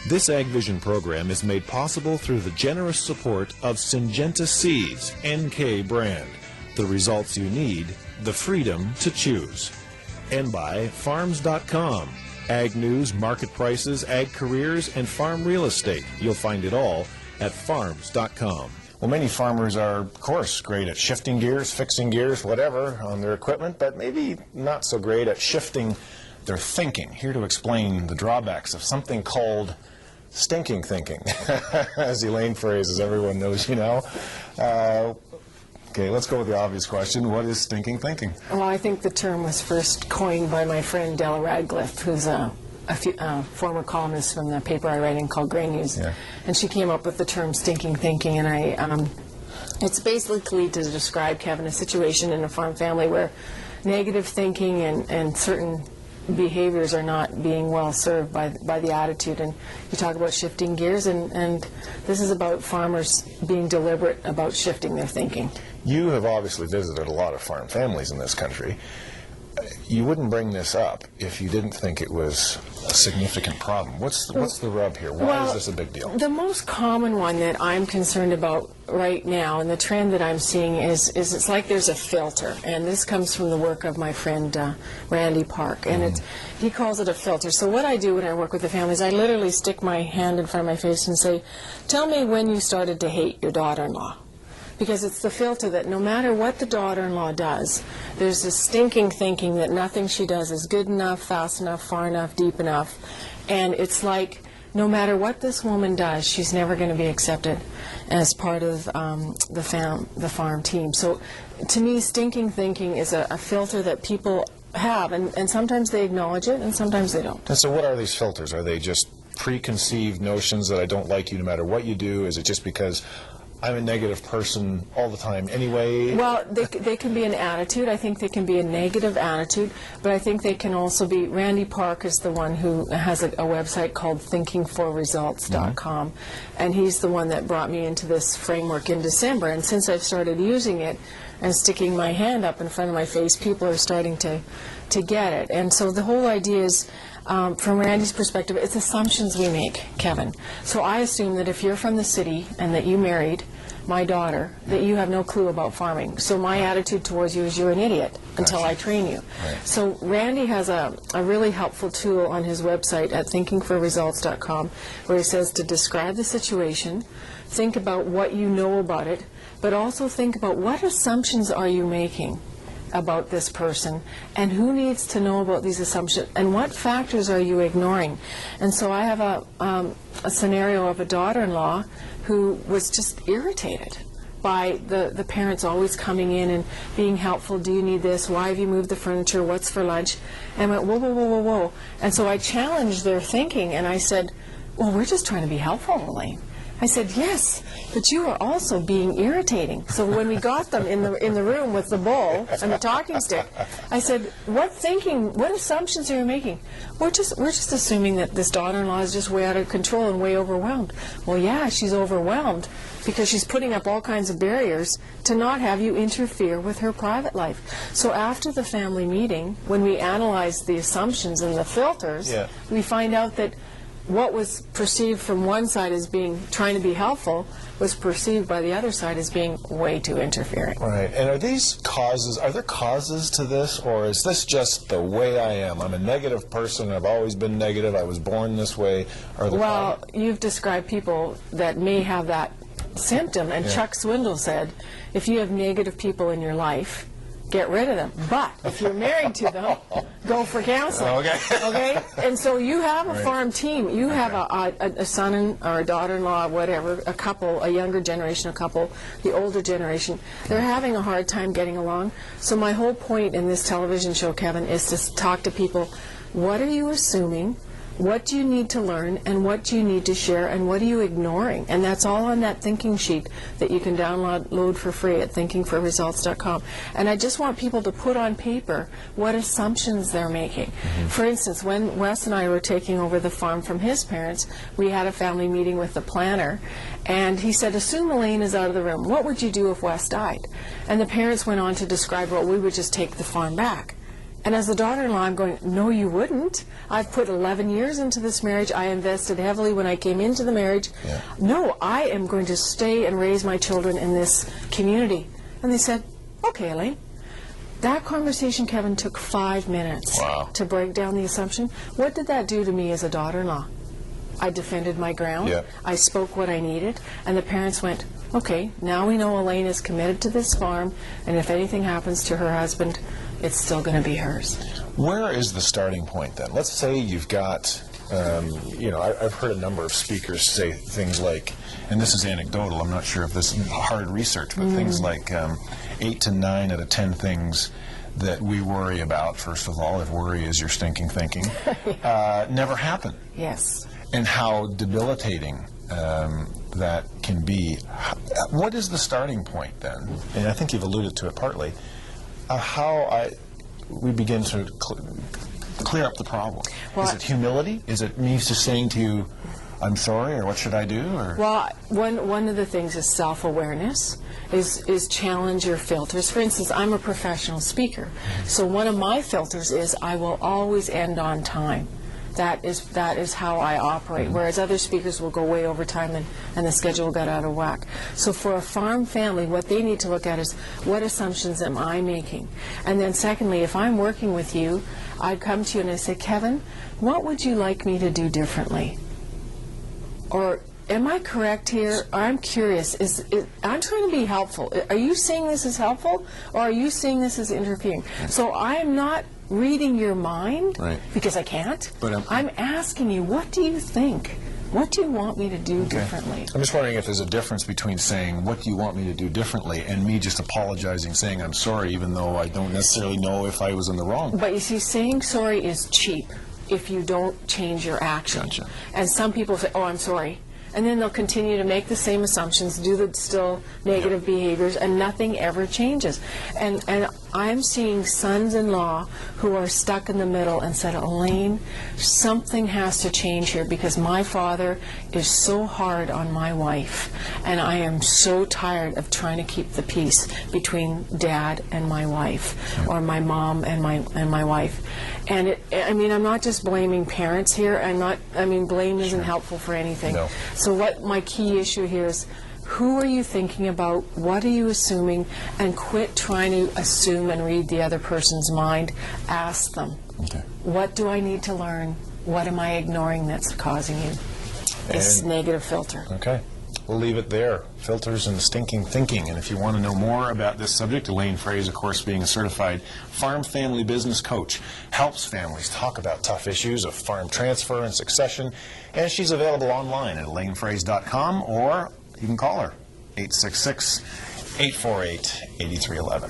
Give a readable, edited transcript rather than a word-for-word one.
This AgVision program is made possible through the generous support of Syngenta Seeds NK brand. The results you need, the freedom to choose. And by Farms.com. Ag news, market prices, ag careers, and farm real estate. You'll find it all at Farms.com. Well, many farmers are, of course, great at shifting gears, fixing gears, whatever, on their equipment, but maybe not so great at shifting their thinking. Here to explain the drawbacks of something called stinking thinking, as Elaine Froese, as everyone knows you know. Okay, let's go with the obvious question. What is stinking thinking? Well, I think the term was first coined by my friend Della Radcliffe, who's a former columnist from the paper I write in called Grain News. Yeah. And she came up with the term stinking thinking, and it's basically to describe, Kevin, a situation in a farm family where negative thinking and certain behaviors are not being well served by the attitude. And you talk about shifting gears, and this is about farmers being deliberate about shifting their thinking. You have obviously visited a lot of farm families in this country. You wouldn't bring this up if you didn't think it was a significant problem. What's the rub here? Why is this a big deal? The most common one that I'm concerned about right now, and the trend that I'm seeing is it's like there's a filter, and this comes from the work of my friend Randy Park, and he calls it a filter. So what I do when I work with the families, I literally stick my hand in front of my face and say, tell me when you started to hate your daughter-in-law. Because it's the filter that no matter what the daughter-in-law does, there's this stinking thinking that nothing she does is good enough, fast enough, far enough, deep enough. And it's like no matter what this woman does, she's never going to be accepted as part of the farm team. So to me, stinking thinking is a filter that people have, and sometimes they acknowledge it and sometimes they don't. And so what are these filters? Are they just preconceived notions that I don't like you no matter what you do? Is it just because I'm a negative person all the time anyway? Well, they can be an attitude. I think they can be a negative attitude, but I think they can also be, Randy Park is the one who has a website called thinkingforresults.com, and he's the one that brought me into this framework in December, and since I've started using it and sticking my hand up in front of my face, people are starting to get it. And so the whole idea is, from Randy's perspective, it's assumptions we make, Kevin. So I assume that if you're from the city and that you married my daughter, that you have no clue about farming. So my attitude towards you is you're an idiot until I train you. Right. So Randy has a really helpful tool on his website at thinkingforresults.com where he says to describe the situation, think about what you know about it, but also think about what assumptions are you making about this person, and who needs to know about these assumptions, and what factors are you ignoring. And so I have a scenario of a daughter-in-law who was just irritated by the parents always coming in and being helpful. Do you need this? Why have you moved the furniture? What's for lunch? And I went, whoa, whoa, whoa, whoa, whoa. And so I challenged their thinking, and I said, well, we're just trying to be helpful, Elaine. I said, yes, but you are also being irritating. So when we got them in the room with the bowl and the talking stick, I said, what assumptions are you making? We're just assuming that this daughter-in-law is just way out of control and way overwhelmed. Well, yeah, she's overwhelmed because she's putting up all kinds of barriers to not have you interfere with her private life. So after the family meeting, when we analyzed the assumptions and the filters, we find out that what was perceived from one side as being trying to be helpful was perceived by the other side as being way too interfering. Right. And are there causes to this, or is this just the way I am? I'm a negative person. I've always been negative. I was born this way. Well, you've described people that may have that symptom, and Chuck Swindoll said, if you have negative people in your life, get rid of them. But if you're married to them, go for counseling. Okay? And so you have a farm team. You have a son or a daughter-in-law, whatever, a couple, a younger generation, a couple, the older generation. They're having a hard time getting along. So my whole point in this television show, Kevin, is to talk to people. What are you assuming? What do you need to learn, and what do you need to share, and what are you ignoring? And that's all on that thinking sheet that you can download for free at thinkingforresults.com. And I just want people to put on paper what assumptions they're making. For instance, when Wes and I were taking over the farm from his parents, we had a family meeting with the planner, and he said, assume Elaine is out of the room. What would you do if Wes died? And the parents went on to describe, well, we would just take the farm back. And as the daughter-in-law, I'm going, no, you wouldn't. I've put 11 years into this marriage. I invested heavily when I came into the marriage. Yeah. No, I am going to stay and raise my children in this community. And they said, okay, Elaine. That conversation, Kevin, took 5 minutes to break down the assumption. What did that do to me as a daughter-in-law? I defended my ground. Yeah. I spoke what I needed. And the parents went, okay, now we know Elaine is committed to this farm, and if anything happens to her husband, it's still going to be hers. Where is the starting point then? Let's say you've got, I've heard a number of speakers say things like, and this is anecdotal, I'm not sure if this is hard research, but things like 8 to 9 out of 10 things that we worry about, first of all, if worry is your stinking thinking, never happen. Yes. And how debilitating that can be. What is the starting point then? And I think you've alluded to it partly. We begin to clear up the problem. Well, is it humility? Is it me just saying to you, I'm sorry, or what should I do? Or? Well, one of the things is self-awareness, is challenge your filters. For instance, I'm a professional speaker, so one of my filters is I will always end on time. That is how I operate, whereas other speakers will go way over time and the schedule got out of whack. So for a farm family, what they need to look at is what assumptions am I making? And then secondly, if I'm working with you, I'd come to you and I'd say, Kevin, what would you like me to do differently? Or am I correct here? Or I'm curious. I'm trying to be helpful. Are you seeing this as helpful, or are you seeing this as interfering? So I am not reading your mind, because I can't. But I'm asking you, what do you think? What do you want me to do differently? I'm just wondering if there's a difference between saying, what do you want me to do differently, and me just apologizing, saying I'm sorry, even though I don't necessarily know if I was in the wrong. But you see, saying sorry is cheap if you don't change your action. Gotcha. And some people say, oh, I'm sorry. And then they'll continue to make the same assumptions, do the still negative behaviors, and nothing ever changes. And I'm seeing sons-in-law who are stuck in the middle and said, Elaine, something has to change here because my father is so hard on my wife, and I am so tired of trying to keep the peace between Dad and my wife, or my mom and my wife. And I'm not just blaming parents here. Blame isn't helpful for anything. No. So what my key issue here is, who are you thinking about? What are you assuming? And quit trying to assume and read the other person's mind. Ask them. Okay. What do I need to learn? What am I ignoring that's causing you this negative filter? Okay. We'll leave it there. Filters and stinking thinking. And if you want to know more about this subject, Elaine Froese, of course, being a certified farm family business coach, helps families talk about tough issues of farm transfer and succession. And she's available online at ElaineFroese.com, or you can call her, 866-848-8311.